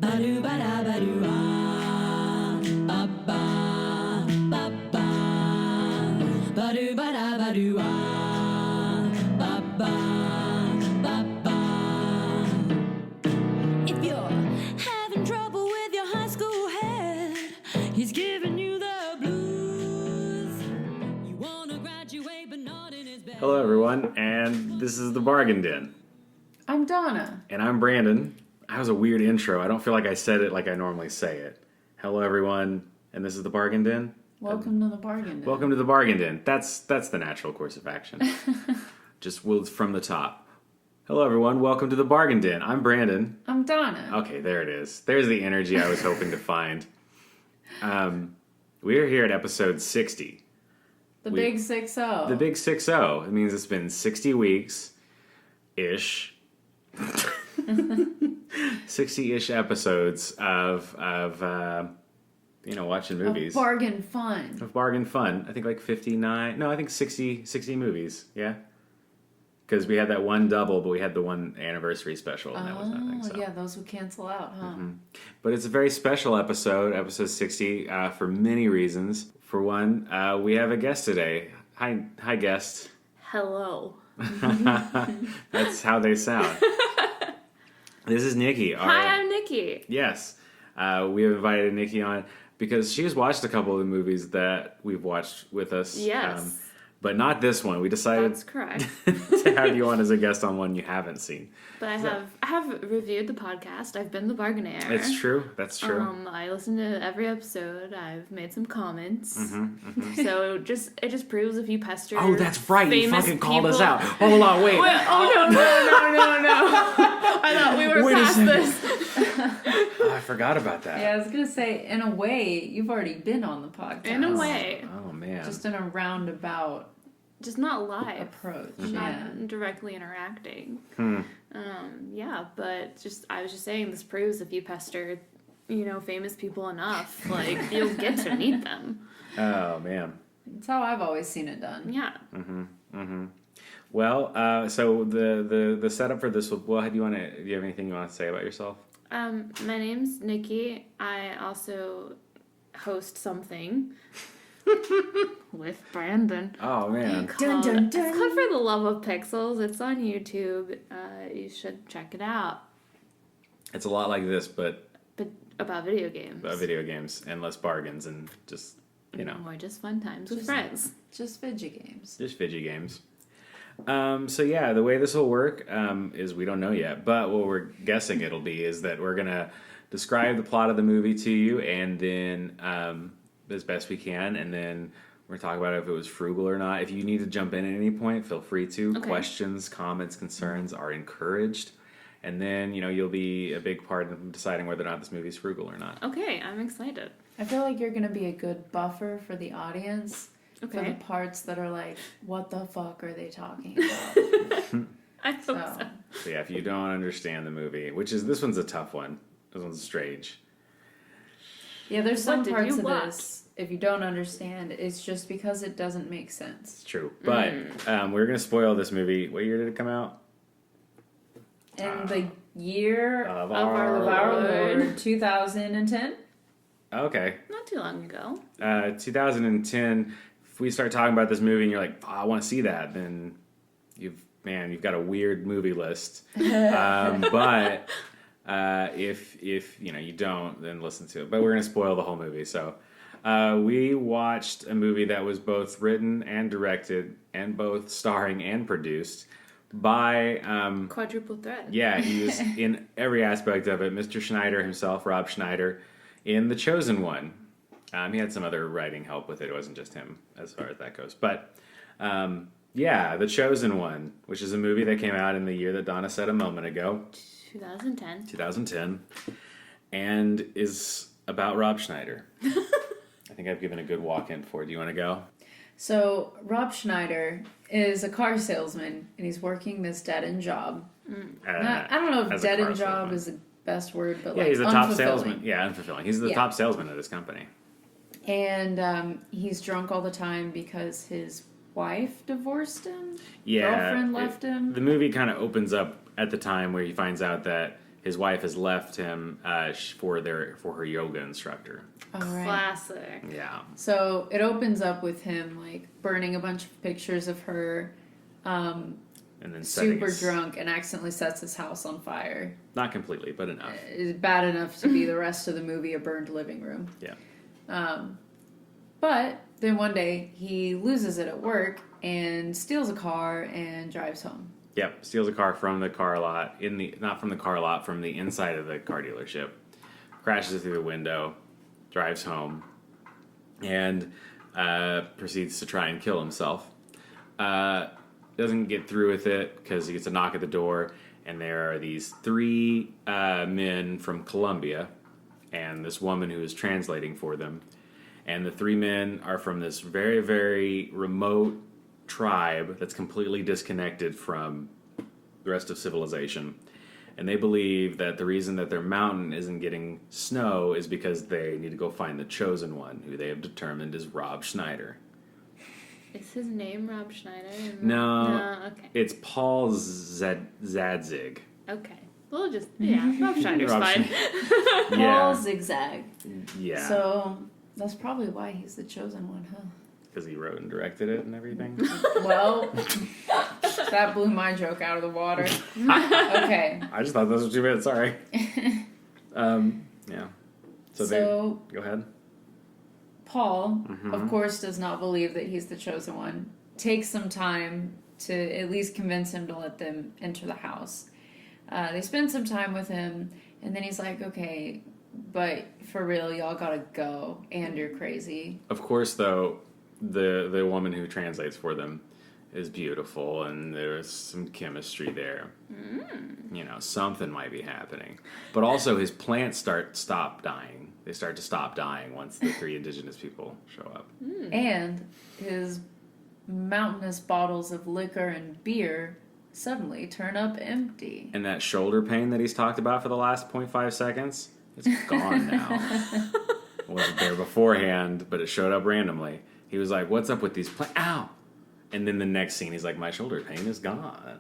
If you're having trouble with your high school head, he's giving you the blues. You wanna graduate but not in his bed. Hello, everyone, and this is The Bargain Den. I'm Donna. And I'm Brandon. That was a weird intro. I don't feel like I said it like I normally say it. Hello, everyone, and this is The Bargain Den. Welcome to the Bargain Den. Welcome to The Bargain Den. That's the natural course of action. Just from the top. Hello, everyone. Welcome to The Bargain Den. I'm Brandon. I'm Donna. Okay, there it is. There's the energy I was hoping to find. We are here at episode 60. Big 6-0. The big 6-0. It means it's been 60 weeks-ish. 60-ish episodes of watching movies. Of bargain fun. Of bargain fun. I think like 59. No, I think 60 movies. Yeah. Because we had that one double, but we had the one anniversary special, and that was nothing. So. Yeah, those would cancel out, huh? Mm-hmm. But it's a very special episode 60, for many reasons. For one, we have a guest today. Hi, guest. Hello. That's how they sound. This is Nikki. Hi, I'm Nikki. Yes. We have invited Nikki on because she has watched a couple of the movies that we've watched with us. Yes. But not this one. We decided That's correct. to have you on as a guest on one you haven't seen. But I have reviewed the podcast. I've been the bargainaire. It's true. That's true. I listened to every episode. I've made some comments. Mm-hmm. So it just proves if you pester. Oh, that's right. You fucking called us out. Hold on, wait. No. I thought we were past this. Oh, I forgot about that. Yeah, I was going to say, in a way, you've already been on the podcast. In a way. Oh, man. Just in a roundabout Just not live. approach. Mm-hmm. Not directly interacting. Hmm. But I was just saying, this proves if you pester, famous people enough, like, you'll get to meet them. Oh, man. That's how I've always seen it done. Yeah. Mm-hmm. Mm-hmm. Well, so the setup for this, do you have anything you want to say about yourself? My name's Nikki. I also host something with Brandon. Oh, man. It's Dun, dun, dun. called For the Love of Pixels. It's on YouTube. You should check it out. It's a lot like this, but About video games. about video games and less bargains and just, Or just fun times with friends. Just fidget games. just fidget games. So yeah, the way this will work is we don't know yet, but what we're guessing it'll be is that we're gonna describe the plot of the movie to you, and then as best we can, and then we're gonna talk about if it was frugal or not. If you need to jump in at any point, feel free to. Okay. Questions, comments, concerns are encouraged, and then you'll be a big part in deciding whether or not this movie is frugal or not. Okay, I'm excited. I feel like you're going to be a good buffer for the audience. For Okay. the parts that are like, what the fuck are they talking about? I hope so. So yeah, if you don't understand the movie, this one's a tough one. This one's strange. Yeah, there's some What did parts you of watch? this, if you don't understand, it's just because it doesn't make sense. It's true, but we're gonna spoil this movie. What year did it come out? In the year Of of our our Lord. Lord, 2010. Okay, Not too long ago. 2010. If we start talking about this movie and you're like, I want to see that, then you've got a weird movie list. But if you don't, then listen to it. But we're gonna spoil the whole movie. So we watched a movie that was both written and directed, and both starring and produced by Quadruple threat. yeah, he was in every aspect of it. Mr. Schneider himself, Rob Schneider, in The Chosen One. He had some other writing help with it. It wasn't just him as far as that goes. But, The Chosen One, which is a movie that came out in the year that Donna said a moment ago. 2010. And is about Rob Schneider. I think I've given a good walk-in for it. Do you want to go? So, Rob Schneider is a car salesman, and he's working this dead-end job. I don't know if as a dead-end car job salesman. is the best word, but Yeah, like he's the top unfulfilling. salesman. Yeah, unfulfilling. He's the Yeah. top salesman at his company. And he's drunk all the time because his wife divorced him? Yeah. Girlfriend left him? The movie kind of opens up at the time where he finds out that his wife has left him for her yoga instructor. All right. Classic. Yeah. So it opens up with him like burning a bunch of pictures of her, And then super drunk, and accidentally sets his house on fire. Not completely, but enough. It's bad enough to be the rest of the movie a burned living room. Yeah. But then one day he loses it at work and steals a car and drives home. Yep, steals a car from the car lot, not from the car lot, from the inside of the car dealership, crashes it through the window, drives home, and proceeds to try and kill himself. Doesn't get through with it because he gets a knock at the door, and there are these 3 men from Colombia and this woman who is translating for them. And the 3 men are from this very, very remote tribe that's completely disconnected from the rest of civilization. And they believe that the reason that their mountain isn't getting snow is because they need to go find the chosen one, who they have determined is Rob Schneider. Is his name Rob Schneider? No, Okay. it's Paul Zadzig. Okay. We'll just, Rob Schneider's Rob fine. Paul Yeah, Zigzag. yeah. So that's probably why he's the chosen one, huh? Because he wrote and directed it and everything. Well, that blew my joke out of the water. Okay. I just thought those were 2 minutes. Sorry. Yeah. So go ahead. Paul, of course, does not believe that he's the chosen one. Takes some time to at least convince him to let them enter the house. They spend some time with him, and then he's like, okay, but for real, y'all gotta go, and you're crazy. Of course, though, the woman who translates for them is beautiful, and there's some chemistry there. You know, something might be happening. But also, his plants stop dying. They start to stop dying once the 3 indigenous people show up. And his mountainous bottles of liquor and beer suddenly turn up empty. And that shoulder pain that he's talked about for the last 0.5 seconds, it's gone now. It wasn't there beforehand, but it showed up randomly. He was like, what's up with these plants? Ow! And then the next scene, he's like, my shoulder pain is gone.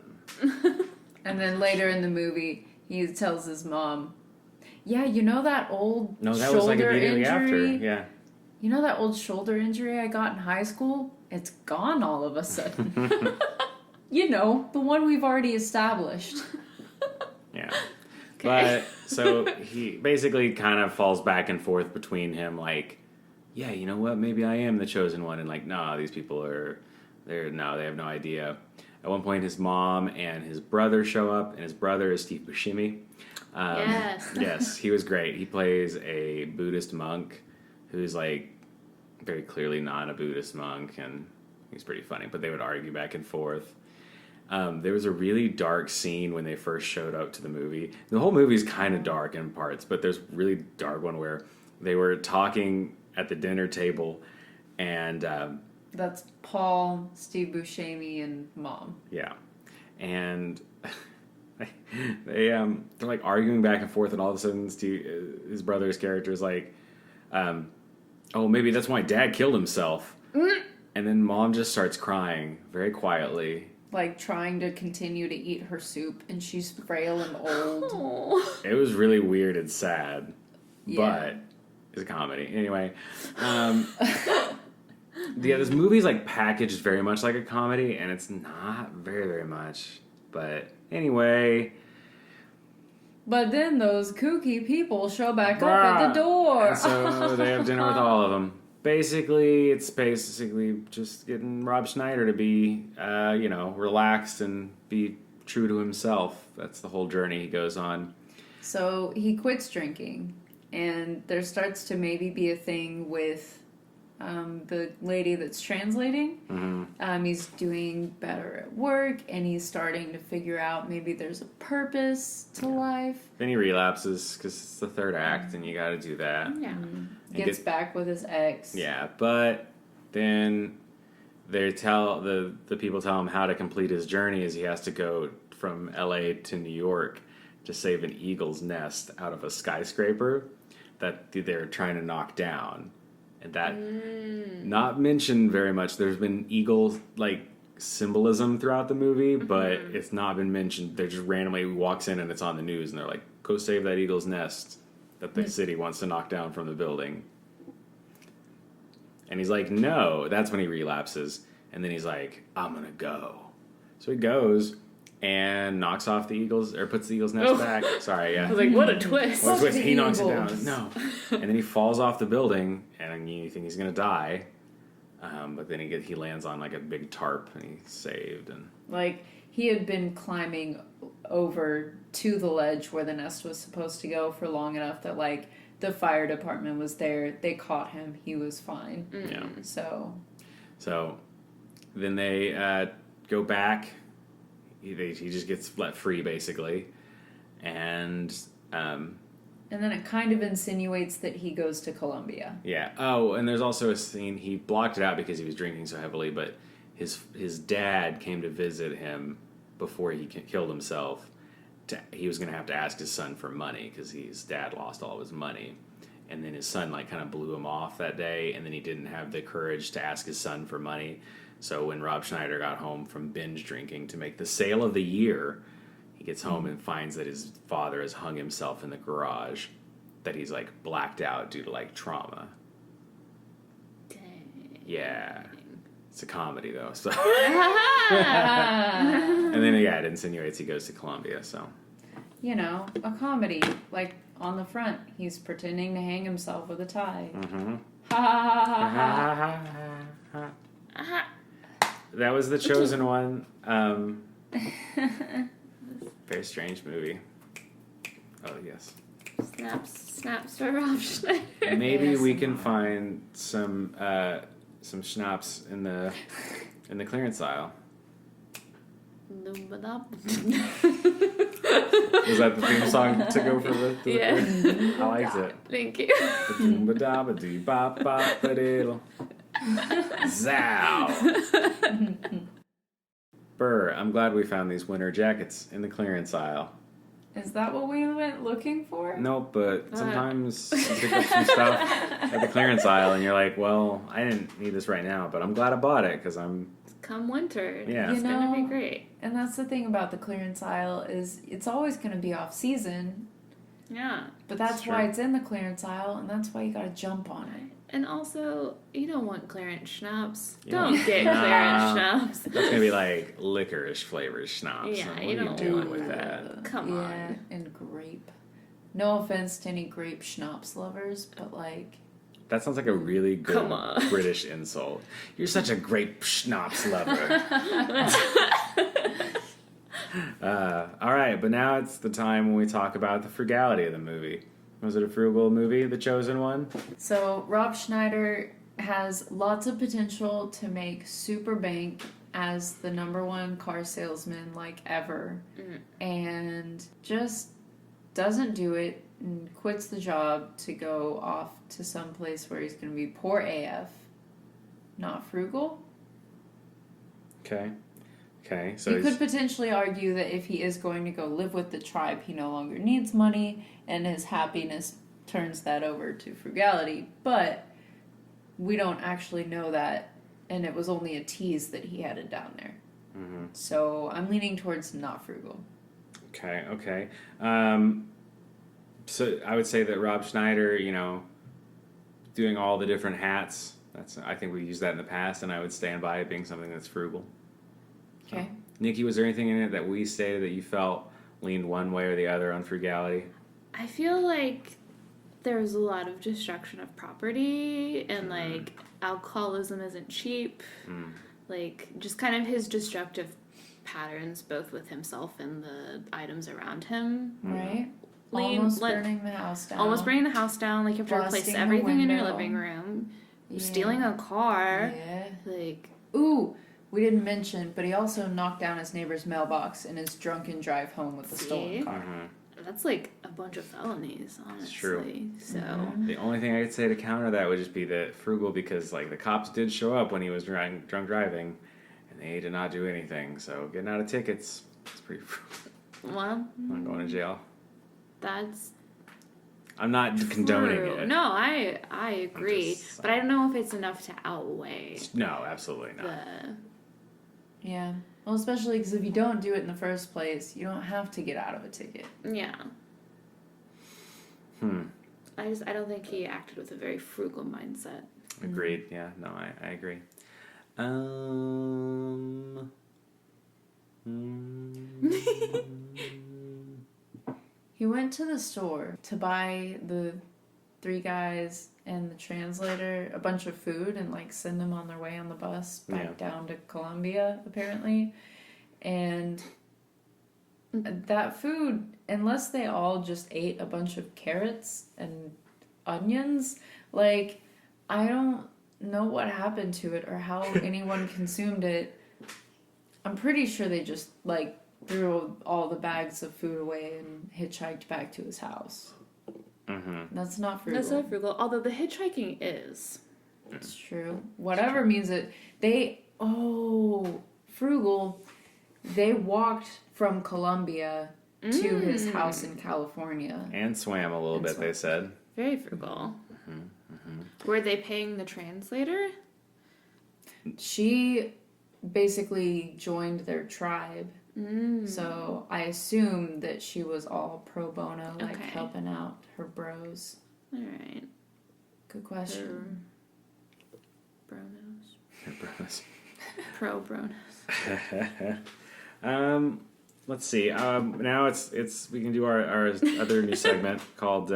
And then later in the movie, he tells his mom, yeah, you know that old No, that shoulder was like immediately after. injury? Yeah. You know that old shoulder injury I got in high school? It's gone all of a sudden. You know, the one we've already established. Yeah. But, so he basically kind of falls back and forth between him, like, yeah, you know what, maybe I am the chosen one, and like, no, these people they have no idea. At one point, his mom and his brother show up, and his brother is Steve Buscemi. Yes. Yes, he was great. He plays a Buddhist monk who's like very clearly not a Buddhist monk, and he's pretty funny, but they would argue back and forth. There was a really dark scene when they first showed up to the movie. The whole movie's kind of dark in parts, but there's a really dark one where they were talking at the dinner table, and That's Paul, Steve Buscemi, and Mom. yeah, and they're like arguing back and forth, and all of a sudden his brother's character is like, oh, maybe that's why Dad killed himself. And then Mom just starts crying very quietly. Like trying to continue to eat her soup, and she's frail and old. Oh. It was really weird and sad, Yeah. but it's a comedy. Anyway, this movie's like packaged very much like a comedy, and it's not very, very much. But anyway. But then those kooky people show back up at the door. And so they have dinner with all of them. It's basically just getting Rob Schneider to be, relaxed and be true to himself. That's the whole journey he goes on. So he quits drinking, and there starts to maybe be a thing with the lady that's translating. Mm-hmm. He's doing better at work, and he's starting to figure out maybe there's a purpose to life. Then he relapses because it's the third act, and you got to do that. Yeah. Gets back with his ex. Yeah, but then they tell the people tell him how to complete his journey is he has to go from LA to New York to save an eagle's nest out of a skyscraper that they're trying to knock down. And that not mentioned very much. There's been eagle like symbolism throughout the movie, but it's not been mentioned. They're just randomly walks in and it's on the news, and they're like, go save that eagle's nest that the city wants to knock down from the building. And he's like, no. That's when he relapses. And then he's like, I'm going to go. So he goes and knocks off the eagle's, or puts the eagle's nest back. Sorry, yeah. I was like, what a twist. What a twist. He knocks it Eagles. down. No. And then he falls off the building, and you think he's going to die. But then he lands on like a big tarp, and he's saved. And Like, he had been climbing over to the ledge where the nest was supposed to go for long enough that, like, the fire department was there. They caught him. He was fine. yeah. So, Then they go back. He just gets let free, basically. And and then it kind of insinuates that he goes to Colombia. yeah. Oh, and there's also a scene, he blocked it out because he was drinking so heavily, but his dad came to visit him before he killed himself. He was going to have to ask his son for money because his dad lost all of his money. And then his son, like, kind of blew him off that day, and then he didn't have the courage to ask his son for money. So when Rob Schneider got home from binge drinking to make the sale of the year, he gets home and finds that his father has hung himself in the garage, that he's, like, blacked out due to, like, trauma. Dang. Yeah. It's a comedy, though. So. Ah. And then, yeah, it insinuates he goes to Colombia, so. You know, a comedy. Like, on the front, he's pretending to hang himself with a tie. Mm-hmm. Ha ha ha ha ha. Aha. That was The Chosen One. Very strange movie. Oh, yes. Snaps for Rob Schneider. Maybe we ASMR. can find some schnapps in the clearance aisle. Was that the theme song to go for the Yeah. I liked it. Thank you. Ba-doom-ba-da-ba-dee-bop-bop-ba-diddle. Zow. Burr, I'm glad we found these winter jackets in the clearance aisle. Is that what we went looking for? Nope, but sometimes you pick up some stuff at the clearance aisle and you're like, well, I didn't need this right now, but I'm glad I bought it because I'm... Come winter. Yeah. It's going to be great. And that's the thing about the clearance aisle is it's always going to be off season, Yeah. but that's It's why true. it's in the clearance aisle, and that's why you got to jump on it. And also, you don't want clearance schnapps. You Don't don't- get Nah. clearance schnapps. That's going to be like licorice flavored schnapps. Yeah, What you are you don't doing want with that. that? Come Yeah, on. and grape. No offense to any grape schnapps lovers, but like, That sounds like a really good Come on. British insult. You're such a great schnapps lover. All right, but now it's the time when we talk about the frugality of the movie. Was it a frugal movie, The Chosen One? so Rob Schneider has lots of potential to make super bank as the #1 car salesman like ever, and just doesn't do it and quits the job to go off to some place where he's going to be poor AF, not frugal. Okay, so You he's... could potentially argue that if he is going to go live with the tribe, he no longer needs money, and his happiness turns that over to frugality. But we don't actually know that, and it was only a tease that he had it down there. Mhm. So I'm leaning towards not frugal. Okay. So I would say that Rob Schneider, doing all the different hats, I think we used that in the past, and I would stand by it being something that's frugal. Okay. Nikki, was there anything in it that we stated that you felt leaned one way or the other on frugality? I feel like there's a lot of destruction of property and like alcoholism isn't cheap. Like just kind of his destructive patterns both with himself and the items around him. Right? Lean- Almost let- burning the house down. Almost bringing the house down, like you have to replace Busting the everything in your window. living room. Yeah. Stealing a car. Yeah. Like Ooh, we didn't mention, but he also knocked down his neighbor's mailbox in his drunken drive home with the See? stolen car. that's like a bunch of felonies, honestly. true. So The only thing I could say to counter that would just be that frugal, because like the cops did show up when he was drunk driving, and they did not do anything. So getting out of tickets, it's pretty frugal. well, I'm not going to jail. that's I'm not condoning true. it. No, I agree, just but I don't know if it's enough to outweigh No, absolutely not. the. Yeah. Well, especially because if you don't do it in the first place, you don't have to get out of a ticket. Yeah. I don't think he acted with a very frugal mindset. Agreed. Yeah, no, I agree. He went to the store to buy the 3 guys and the translator a bunch of food and like send them on their way on the bus back down to Colombia, apparently. And that food, unless they all just ate a bunch of carrots and onions, like, I don't know what happened to it or how anyone consumed it. I'm pretty sure they just like threw all the bags of food away and hitchhiked back to his house. Mm-hmm. That's not frugal. That's not frugal, although the hitchhiking is. It's true. Whatever means it. Frugal. They walked from Colombia to his house in California. And swam a little bit, they said. Very frugal. Were they paying the translator? She basically joined their tribe. So I assume that she was all pro bono, like helping out her bros. All right. Good question. Bronos. Pro bronos. Let's see. Now it's we can do our other new segment called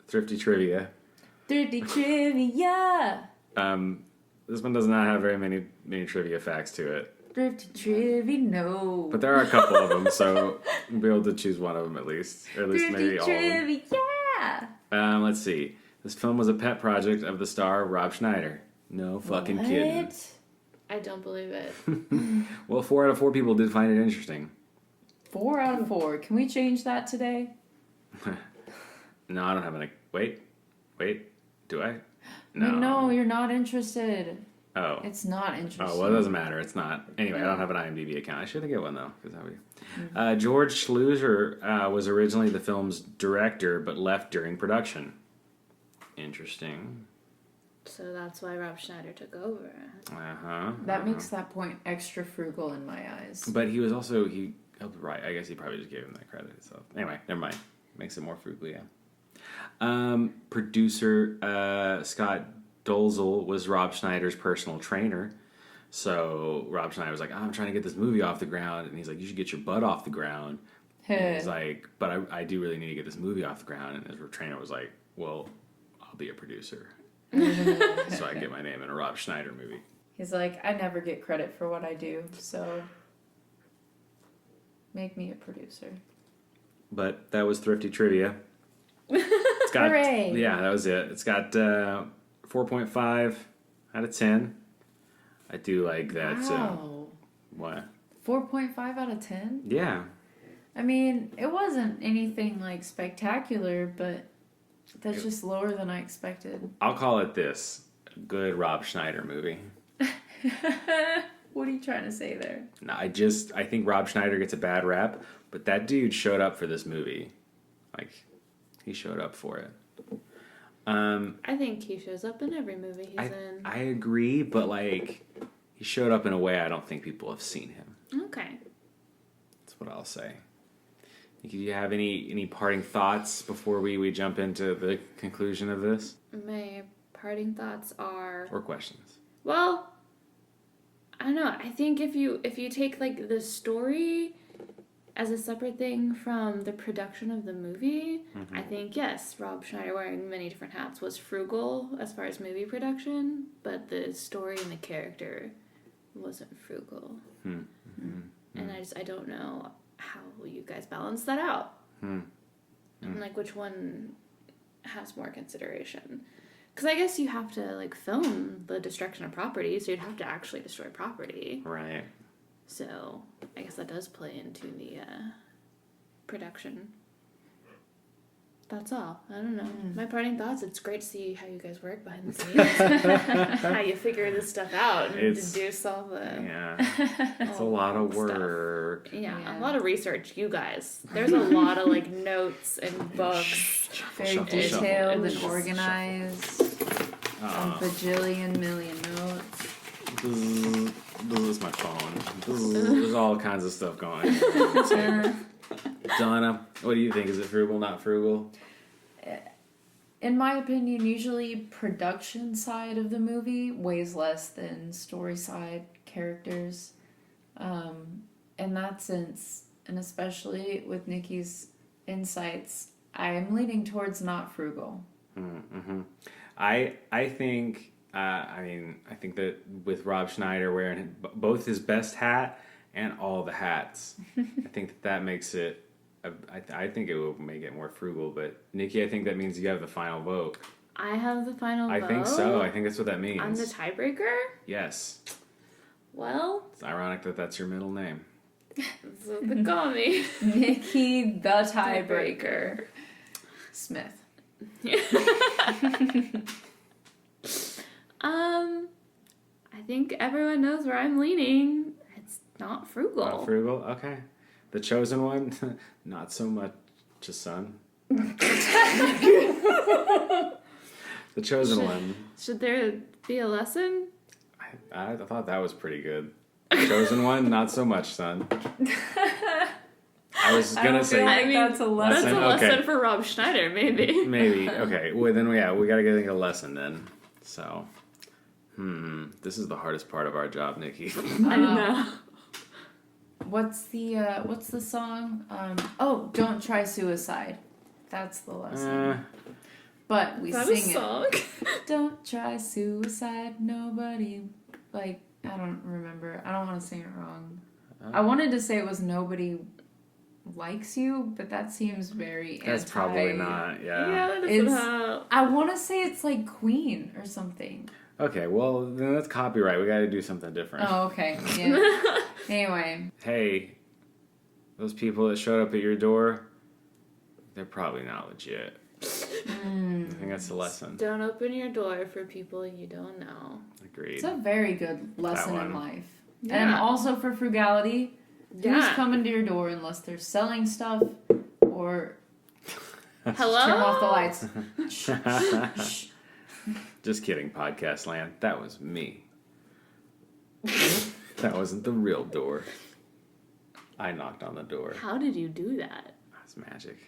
Thrifty Trivia. Thrifty Trivia. This one does not have very many trivia facts to it. Thrifty Trivia, no. But there are a couple of them, so we'll be able to choose one of them at least, or at least maybe all of them. Thrifty Trivia. Let's see. This film was a pet project of the star Rob Schneider. No fucking kidding. I don't believe it. Well, 4 out of 4 people did find it interesting. 4 out of 4. Can we change that today? No, I don't have any. Wait. Do I? No, you're not interested. Oh. It's not interesting. Oh, well, it doesn't matter. It's not. Anyway, I don't have an IMDb account. I should get one, though. Cause that would be... George Schluser was originally the film's director, but left during production. Interesting. So that's why Rob Schneider took over. That makes that point extra frugal in my eyes. But he was also... He helped write. I guess he probably just gave him that credit. So anyway, never mind. Makes it more frugal, yeah. Producer Scott Dolzel was Rob Schneider's personal trainer. So Rob Schneider was like, I'm trying to get this movie off the ground. And he's like, you should get your butt off the ground. And he's like, but I do really need to get this movie off the ground. And his trainer was like, well, I'll be a producer. So I get my name in a Rob Schneider movie. He's like, I never get credit for what I do, so make me a producer. But that was Thrifty Trivia. It's got, hooray! Yeah, that was it. It's got 4.5 out of 10. I do like that. Wow. What? 4.5 out of 10? Yeah. I mean, it wasn't anything like spectacular, but that's just lower than I expected. I'll call it this. A good Rob Schneider movie. What are you trying to say there? No, I think Rob Schneider gets a bad rap, but that dude showed up for this movie. Like, he showed up for it. I think he shows up in every movie he's in. I agree, but like, he showed up in a way I don't think people have seen him. Okay. That's what I'll say. Do you have any parting thoughts before we jump into the conclusion of this? My parting thoughts are... Or questions? Well, I don't know. I think if you take like the story as a separate thing from the production of the movie, I think, yes, Rob Schneider, wearing many different hats, was frugal as far as movie production, but the story and the character wasn't frugal. And I don't know how you guys balance that out. And like which one has more consideration. Because I guess you have to like film the destruction of property, so you'd have to actually destroy property. Right. So I guess that does play into the production. That's all. I don't know. My parting thoughts, it's great to see how you guys work behind the scenes. How you figure this stuff out and deduce all the... Yeah. It's a lot of work. Yeah, a lot of research, you guys. There's a lot of like notes and books. Very detailed and organized. A bajillion million notes. This is my phone. There's all kinds of stuff going on. Donna, what do you think? Is it frugal, not frugal? in my opinion, usually production side of the movie weighs less than story side characters. In that sense, and especially with Nikki's insights, I am leaning towards not frugal. Mm-hmm. I think I think that with Rob Schneider wearing both his best hat and all the hats, I think that makes it. I think it will make it more frugal. But Nikki, I think that means you have the final vote. I have the final vote? I think so. I think that's what that means. I'm the tiebreaker? Yes. Well, It's ironic that that's your middle name. that's what they call me. Nikki the tiebreaker. Smith. I think everyone knows where I'm leaning. It's not frugal. Not frugal? Okay. The chosen one? Not so much a son. The chosen one. Should there be a lesson? I thought that was pretty good. The chosen one? Not so much, son. I was gonna say. I mean, that's a lesson. That's a lesson Okay. for Rob Schneider, maybe. Maybe. Okay. Well, then, yeah, we gotta get a lesson then. So, this is the hardest part of our job, Nikki. I know. What's the song? Don't try suicide. That's the lesson. But we Is that sing a song? it. Don't try suicide. Nobody I don't remember. I don't want to sing it wrong. I wanted to say it was nobody likes you, but that seems very That's probably not. Yeah, Yeah. that It's- doesn't have... I want to say it's like Queen or something. Okay. Well, then that's copyright. We got to do something different. Oh, okay. Yeah. Anyway, Hey, those people that showed up at your door, they're probably not legit. I think that's the lesson. Don't open your door for people you don't know. Agreed. it's a very good lesson in one. life. Yeah. And also for frugality, who's Yeah. coming to your door unless they're selling stuff or Hello? turn off the lights. Shh, shh. Just kidding, podcast land. That was me. That wasn't the real door. I knocked on the door. How did you do that? That's magic.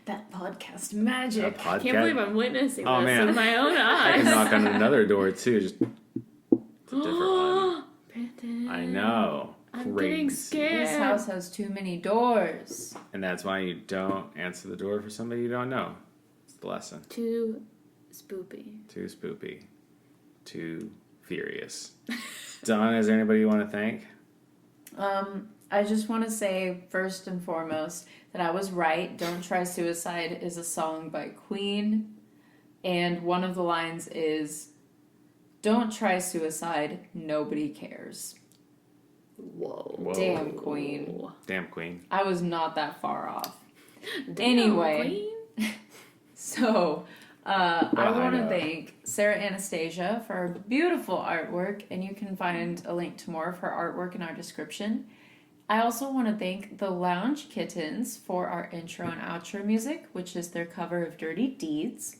That podcast magic. A podcast. Can't believe I'm witnessing Oh, this man. with my own I can eyes. knock on another door too. Just it's a different one. Brandon, I know. I'm Crazy. getting scared. This house has too many doors. And that's why you don't answer the door for somebody you don't know. It's the lesson. Too spoopy. Too spoopy. Too furious. Donna, is there anybody you want to thank? I just want to say, first and foremost, that I was right. Don't Try Suicide is a song by Queen. And one of the lines is, don't try suicide, nobody cares. Whoa. Whoa. Damn, Queen. Damn, Queen. I was not that far off. Damn, Anyway. Queen. So, I Well, I want to know. thank Sara Anastasia for her beautiful artwork, and you can find a link to more of her artwork in our description. I also want to thank the Lounge Kittens for our intro and outro music, which is their cover of Dirty Deeds.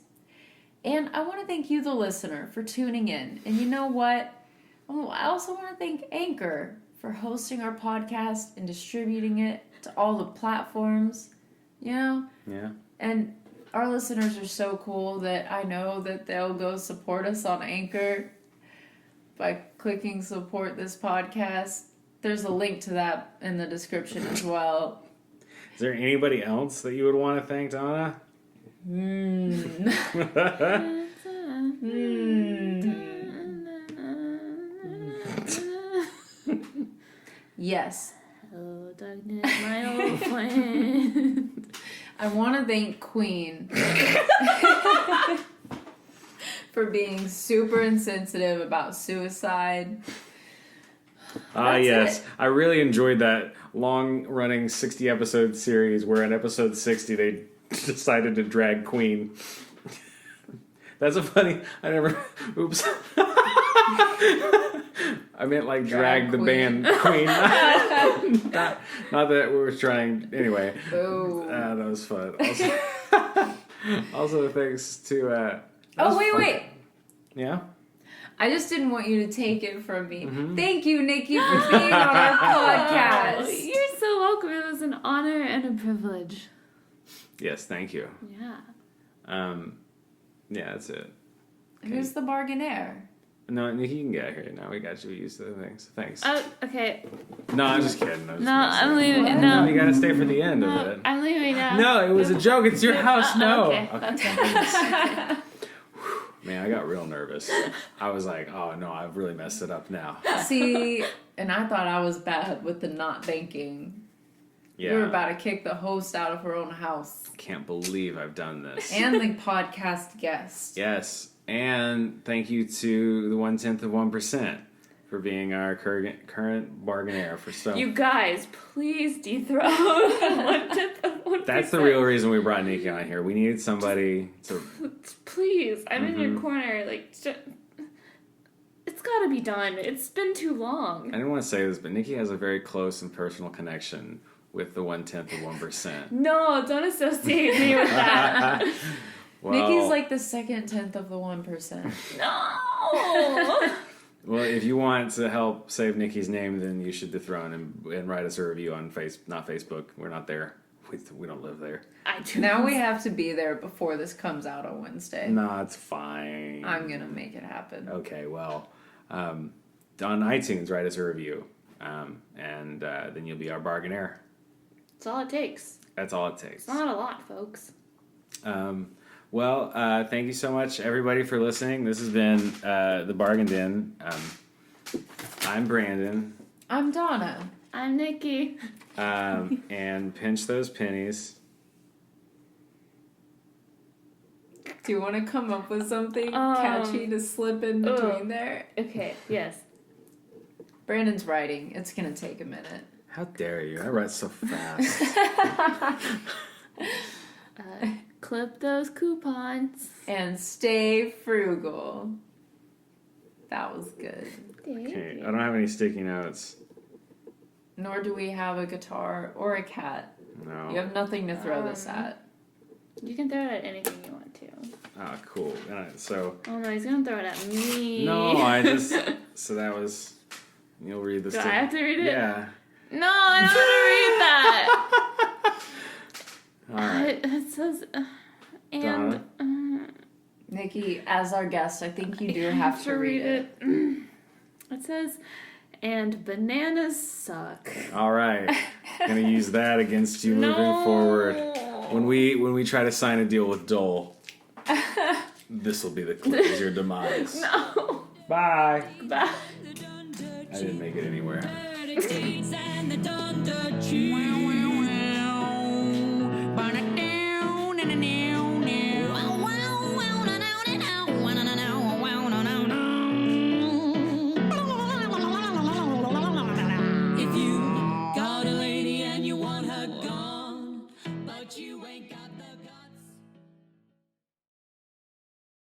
And I want to thank you, the listener, for tuning in. And you know what? I also want to thank Anchor for hosting our podcast and distributing it to all the platforms, you know? Yeah. And our listeners are so cool that I know that they'll go support us on Anchor by clicking support this podcast. There's a link to that in the description as well. Is there anybody else that you would want to thank, Donna? Yes. Hello, darkness, my old friend. I want to thank Queen for being super insensitive about suicide. That's Yes. it. I really enjoyed that long-running 60-episode series where in episode 60 they decided to drag Queen. That's a funny... I never... Oops. I meant like drag the Queen. band Queen. not that we were trying... Anyway. Boo. That was fun. Also thanks to... that Oh, was wait, fun. wait. Yeah? I just didn't want you to take it from me. Thank you, Nikki, for being on our podcast. Oh, you're so welcome. It was an honor and a privilege. Yes, thank you. Yeah. Yeah, that's it. Who's the bargainaire? No, you can get here. Now we got you used to the things. Thanks. Okay. No, I'm just kidding. I'm leaving. What? No, You gotta stay for the end of it. I'm leaving now. No, it was a joke. It's your house. No. Okay. Man, I got real nervous. I was like, oh no, I've really messed it up now. See, and I thought I was bad with the not thanking. Yeah. We were about to kick the host out of her own house. Can't believe I've done this. And the podcast guest. Yes. And thank you to the 1/10 for being our current bargainaire for so. You guys, please dethrone 1/10. That's the real reason we brought Nikki on here. We needed somebody to. Please, I'm in your corner. Like, it's got to be done. It's been too long. I didn't want to say this, but Nikki has a very close and personal connection with the 1/10. No, don't associate me with that. Well, Nikki's like the second tenth of the 1%. No. Well, if you want to help save Nikki's name, then you should dethrone and write us a review on not Facebook. We're not there. We don't live there. Now we have to be there before this comes out on Wednesday. No, it's fine. I'm gonna make it happen. Okay, well, on iTunes, write us a review, and then you'll be our bargainaire. That's all it takes. That's all it takes. It's not a lot, folks. Well, thank you so much, everybody, for listening. This has been The Bargain Den. I'm Brandon. I'm Donna. I'm Nikki. And pinch those pennies. Do you want to come up with something catchy to slip in between there? Okay, yes. Brandon's writing. It's going to take a minute. How dare you? I write so fast. Clip those coupons. And stay frugal. That was good. Okay, I don't have any sticky notes. Nor do we have a guitar or a cat. No. You have nothing to throw this at. You can throw it at anything you want to. Oh, cool. So. Oh no, he's gonna throw it at me. No, So that was. You'll read this. Do I have to read it? Yeah. No, I don't want to read that. All right. It says, and. Nikki, as our guest, I think you do have to read it. It says, and bananas suck. All right. Gonna use that against you moving forward. When we try to sign a deal with Dole, this will be the clip as your demise. No. Bye. Bye. I didn't make it anywhere. If you got a lady and you want her gone, but you ain't got